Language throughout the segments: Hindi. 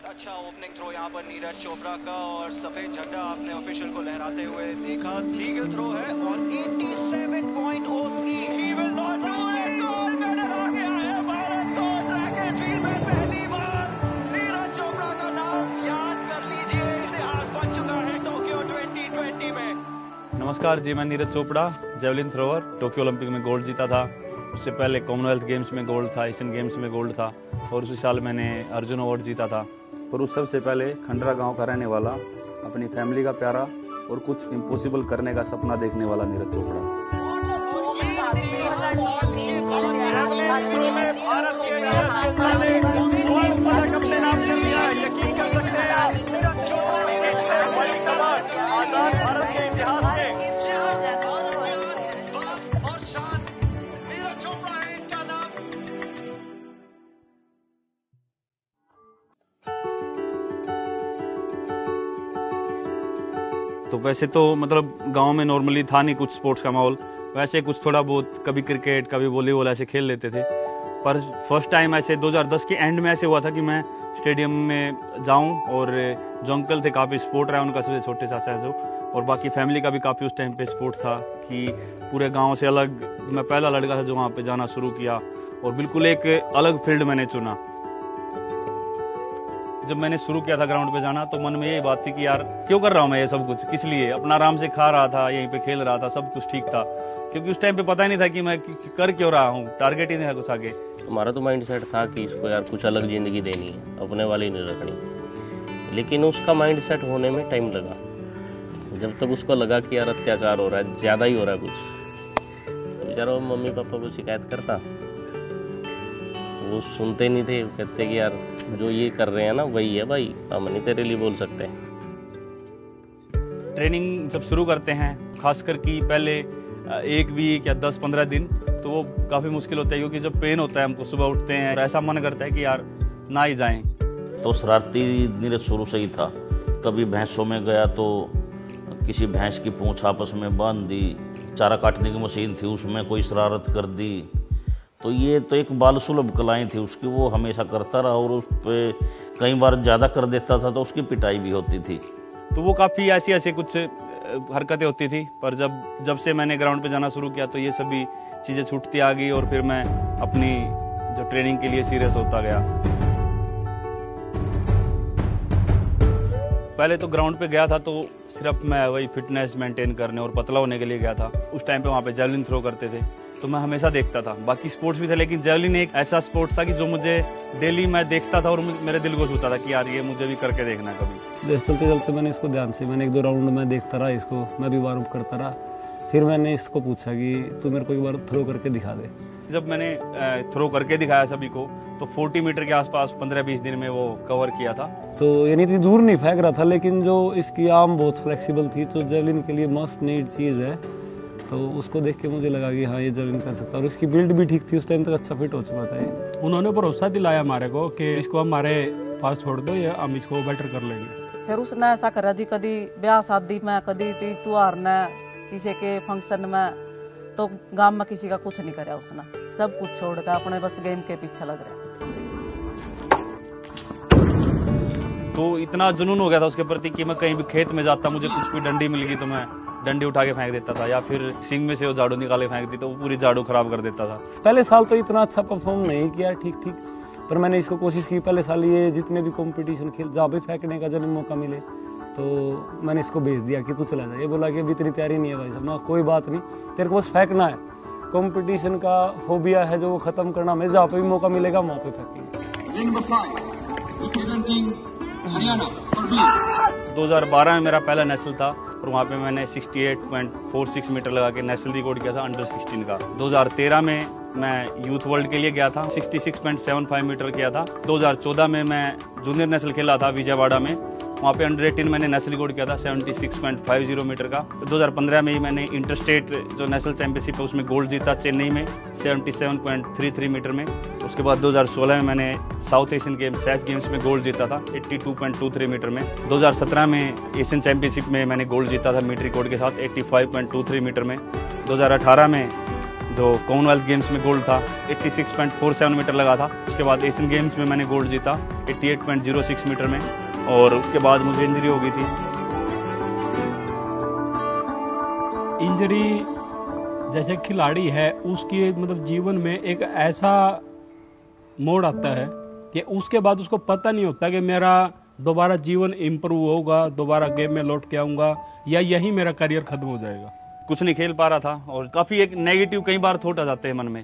अच्छा ओपनिंग थ्रो यहाँ पर नीरज चोपड़ा का और सफेद झंडा आपने ऑफिशियल को लहराते हुए देखा। लीगल थ्रो है और 87.03 he will not do it. Gold medal आ गया है भारत को ट्रैक एंड फील्ड में पहली बार। नीरज चोपड़ा का नाम याद कर लीजिए, इतिहास बन चुका है टोक्यो 2020 में। नमस्कार जी, मैं Neeraj Chopra, javelin thrower, Tokyo Olympic में गोल्ड जीता था। उससे पहले कॉमनवेल्थ गेम्स में गोल्ड था, एशियन गेम्स में गोल्ड था और उसी साल मैंने अर्जुन अवार्ड जीता था। पर उस सबसे पहले खंडरा गांव का रहने वाला, अपनी फैमिली का प्यारा और कुछ इम्पॉसिबल करने का सपना देखने वाला नीरज चोपड़ा। तो वैसे तो मतलब गांव में नॉर्मली था नहीं कुछ स्पोर्ट्स का माहौल, वैसे कुछ थोड़ा बहुत कभी क्रिकेट कभी वॉलीबॉल ऐसे खेल लेते थे। पर फर्स्ट टाइम ऐसे 2010 के एंड में ऐसे हुआ था कि मैं स्टेडियम में जाऊं और जो अंकल थे काफ़ी सपोर्ट रहा उनका, सबसे छोटे चाचा है जो, और बाकी फैमिली का भी काफ़ी उस टाइम पे सपोर्ट था कि पूरे गाँव से अलग मैं पहला लड़का था जो वहाँ पर जाना शुरू किया और बिल्कुल एक अलग फील्ड मैंने चुना। जब मैंने शुरू किया था ग्राउंड पे जाना तो मन में यही बात थी कि यार क्यों कर रहा हूँ मैं ये सब कुछ, किस लिए? अपना आराम से खा रहा था, यहीं पे खेल रहा था, सब कुछ ठीक था, क्योंकि उस टाइम पे पता ही नहीं था कि मैं कर क्यों रहा हूँ, टारगेट ही नहीं था कुछ आगे। हमारा तो माइंड सेट था कि इसको यार कुछ अलग ज़िंदगी देनी है, अपने वाली नहीं रखनी, लेकिन उसका माइंड सेट होने में टाइम लगा। जब तक उसको लगा कि यार अत्याचार हो रहा है, ज़्यादा ही हो रहा है कुछ, तो बेचारा मम्मी पापा को शिकायत करता, वो सुनते नहीं थे, कहते कि यार जो ये कर रहे हैं ना वही है भाई, हम नहीं तेरे लिए बोल सकते। ट्रेनिंग जब शुरू करते हैं, खासकर कि पहले एक वीक या 10-15 दिन, तो वो काफ़ी मुश्किल होता है क्योंकि जब पेन होता है, हमको सुबह उठते हैं और ऐसा मन करता है कि यार ना ही जाएं। तो शरारती नीरज शुरू से ही था। कभी भैंसों में गया तो किसी भैंस की पूंछ आपस में बांध दी, चारा काटने की मशीन थी उसमें कोई शरारत कर दी, तो ये तो एक बाल सुलभ कलाएँ थी उसकी, वो हमेशा करता रहा और उस पर कई बार ज़्यादा कर देता था तो उसकी पिटाई भी होती थी। तो वो काफ़ी ऐसी ऐसी कुछ हरकतें होती थी, पर जब से मैंने ग्राउंड पे जाना शुरू किया तो ये सभी चीज़ें छूटती आ गई और फिर मैं अपनी जो ट्रेनिंग के लिए सीरियस होता गया। पहले तो ग्राउंड पे गया था तो सिर्फ मैं वही फिटनेस मेंटेन करने और पतला होने के लिए गया था। उस टाइम पे वहाँ पे जेवलिन थ्रो करते थे तो मैं हमेशा देखता था, बाकी स्पोर्ट्स भी थे लेकिन जेवलिन एक ऐसा स्पोर्ट्स था कि जो मुझे डेली मैं देखता था और मेरे दिल को छूता था कि यार ये मुझे भी करके देखना है कभी। चलते चलते मैंने इसको ध्यान से, मैंने 1-2 राउंड में देखता रहा इसको, मैं भी वार्म करता रहा। फिर मैंने इसको पूछा कि तू मेरे को एक बार थ्रो करके दिखा दे। जब मैंने थ्रो करके दिखाया सभी को तो 40 मीटर के आसपास 15-20 दिन में वो कवर किया था। तो यानी इतनी दूर नहीं फेंक रहा था, लेकिन जो इसकी आर्म बहुत फ्लेक्सिबल थी, तो जेवलिन के लिए मस्ट नीड चीज़ है, तो उसको देख के मुझे लगा कि हाँ ये जेवलिन कर सकता है। और इसकी बिल्ड भी ठीक थी, उस टाइम तक अच्छा फिट हो चुका था ये। उन्होंने भरोसा दिलाया हमारे को कि इसको हमारे पास छोड़ दो, या हम इसको बेटर कर लेंगे। फिर उसने ऐसा करा जी, कभी ब्याह शादी में, कभी त्योहार में, किसी के फंक्शन में, तो गांव में किसी का कुछ नहीं करा उसने, सब कुछ छोड़ कर अपने बस गेम के पीछे लग रहा। तो इतना जुनून हो गया था उसके प्रति कि मैं कहीं भी खेत में जाता, मुझे कुछ भी डंडी मिल गई तो मैं डंडी उठा के फेंक देता था, या फिर सिंग में से वो झाड़ू निकाले फेंक दी तो वो पूरी झाड़ू खराब कर देता था। पहले साल तो इतना अच्छा परफॉर्म नहीं किया, ठीक ठीक, पर मैंने इसको कोशिश की। पहले साल ये जितने भी कंपटीशन खेल, जहाँ भी फेंकने का जब मौका मिले तो मैंने इसको भेज दिया कि तू चला जा। ये बोला कि अभी इतनी तैयारी नहीं है भाई साहब। कोई बात नहीं, तेरे को बस फेंकना है, कंपटीशन का फोबिया है जो वो खत्म करना, मैं जहाँ पे भी मौका मिलेगा वहाँ पे फेंकेंगे। 2012 में मेरा पहला नेशनल था और वहाँ पे मैंने 68.46 मीटर लगा के नेशनल रिकॉर्ड किया था अंडर 16 का। 2013 में मैं यूथ वर्ल्ड के लिए गया था, 66.75 मीटर किया था। 2014 में मैं जूनियर नेशनल खेला था विजयवाड़ा में, वहाँ पे अंडर 18 मैंने नेशनल रिकॉर्ड किया था 76.50 मीटर का। 2015 में ही मैंने इंटर स्टेट जो नेशनल चैंपियनशिप है उसमें गोल्ड जीता चेन्नई में 77.33 मीटर में। उसके बाद 2016 में मैंने south Asian games SAF games में गोल्ड जीता था 82.23 मीटर में। 2017 में एशियन चैंपियनशिप में मैंने गोल्ड जीता था मीटर रिकॉर्ड के साथ 85.23 मीटर में। 2018 में जो कॉमनवेल्थ गेम्स में गोल्ड था 86.47 मीटर लगा था। उसके बाद एशियन गेम्स में मैंने गोल्ड जीता 88.06 मीटर में, और उसके बाद मुझे इंजरी हो गई थी। इंजरी जैसे खिलाड़ी है उसकी मतलब जीवन में एक ऐसा मोड़ आता है कि उसके बाद उसको पता नहीं होता कि मेरा दोबारा जीवन इम्प्रूव होगा, दोबारा गेम में लौट के आऊँगा, या यही मेरा करियर खत्म हो जाएगा। कुछ नहीं खेल पा रहा था और काफ़ी एक नेगेटिव कई बार थॉट आ जाते हैं मन में।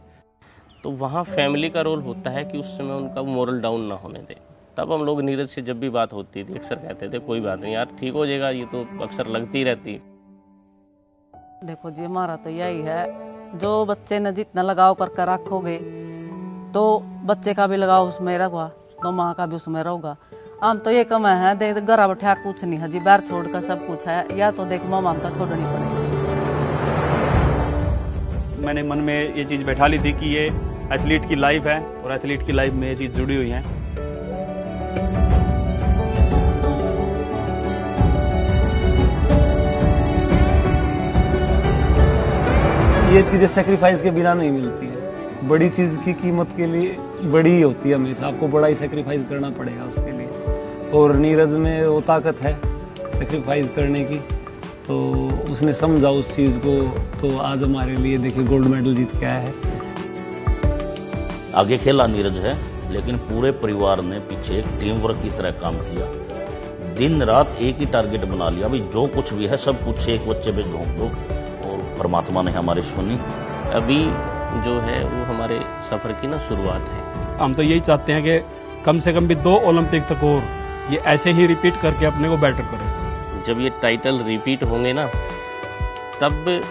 तो वहाँ फैमिली का रोल होता है कि उस समय उनका मोरल डाउन ना होने दे। तब हम लोग नीरज से जब भी बात होती थी अक्सर कहते थे कोई बात नहीं यार, ठीक हो जाएगा, ये तो अक्सर लगती रहती है। देखो जी, हमारा तो यही है, जो बच्चे ने जितना लगाव करके रखोगे तो बच्चे का भी लगाव उसमें रहेगा, तो माँ का भी उसमें रहेगा। हम तो ये कम है, देख घर बैठा कुछ नहीं है जी, बाहर छोड़कर सब कुछ है, या तो देख माँ तो छोड़नी पड़ेगी। मैंने मन में ये चीज़ बैठा ली थी कि ये एथलीट की लाइफ है और एथलीट की लाइफ में ये चीज़ जुड़ी हुई है। ये चीज़ें सेक्रीफाइस के बिना नहीं मिलती है। बड़ी चीज़ की कीमत के लिए बड़ी ही होती है, हमेशा आपको बड़ा ही सेक्रीफाइस करना पड़ेगा उसके लिए, और नीरज में वो ताकत है सेक्रीफाइस करने की, तो उसने समझा उस चीज़ को, तो आज हमारे लिए देखिए गोल्ड मेडल जीत के आया है। आगे खेला नीरज है, लेकिन पूरे परिवार ने पीछे एक टीम वर्क की तरह काम किया। दिन रात एक ही टारगेट बना लिया, भाई जो कुछ भी है सब कुछ एक बच्चे पे झोंक दो, और परमात्मा ने हमारी सुनी। अभी जो है वो हमारे सफ़र की ना शुरुआत है। हम तो यही चाहते हैं कि कम से कम भी 2 ओलंपिक तक और ये ऐसे ही रिपीट करके अपने को बेटर करें। जब ये टाइटल रिपीट होंगे ना, तब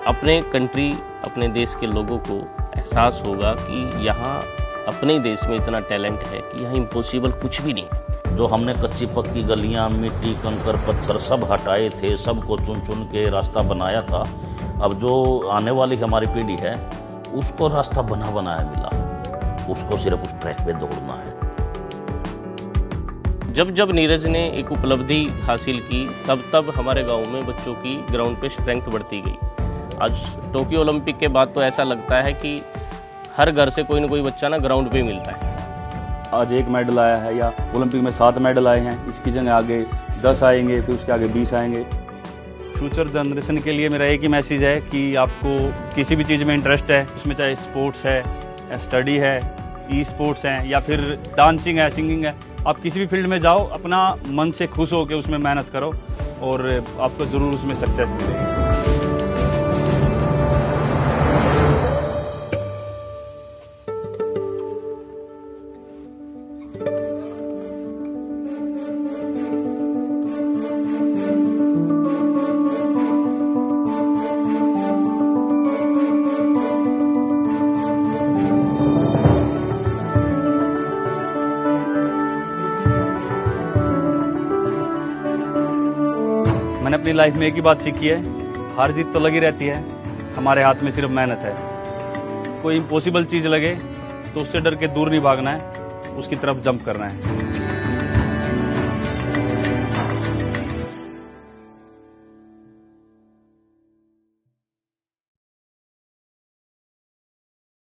अपने कंट्री, अपने देश के लोगों को एहसास होगा कि यहाँ अपने ही देश में इतना टैलेंट है कि यहाँ इम्पॉसिबल कुछ भी नहीं है। जो हमने कच्ची पक्की गलियां, मिट्टी, कंकर, पत्थर सब हटाए थे, सबको चुन चुन के रास्ता बनाया था, अब जो आने वाली हमारी पीढ़ी है उसको रास्ता बना बनाया मिला, उसको सिर्फ उस ट्रैक पे दौड़ना है। जब जब नीरज ने एक उपलब्धि हासिल की, तब तब हमारे गांव में बच्चों की ग्राउंड पे स्ट्रेंथ बढ़ती गई। आज टोक्यो ओलंपिक के बाद तो ऐसा लगता है कि हर घर से कोई ना कोई बच्चा ना ग्राउंड पे मिलता है। आज 1 मेडल आया है, या ओलंपिक में 7 मेडल आए हैं, इसकी जगह आगे 10 आएंगे, फिर उसके आगे 20 आएंगे। फ्यूचर जनरेशन के लिए मेरा एक ही मैसेज है कि आपको किसी भी चीज़ में इंटरेस्ट है, उसमें चाहे स्पोर्ट्स है, स्टडी है, ई स्पोर्ट्स हैं, या फिर डांसिंग है, सिंगिंग है, आप किसी भी फील्ड में जाओ, अपना मन से खुश होकर उसमें मेहनत करो और आपको ज़रूर उसमें सक्सेस मिलेगी। मैंने अपनी लाइफ में एक ही बात सीखी है, हार जीत तो लगी रहती है, हमारे हाथ में सिर्फ मेहनत है। कोई इम्पॉसिबल चीज़ लगे तो उससे डर के दूर नहीं भागना है, उसकी तरफ जंप करना है।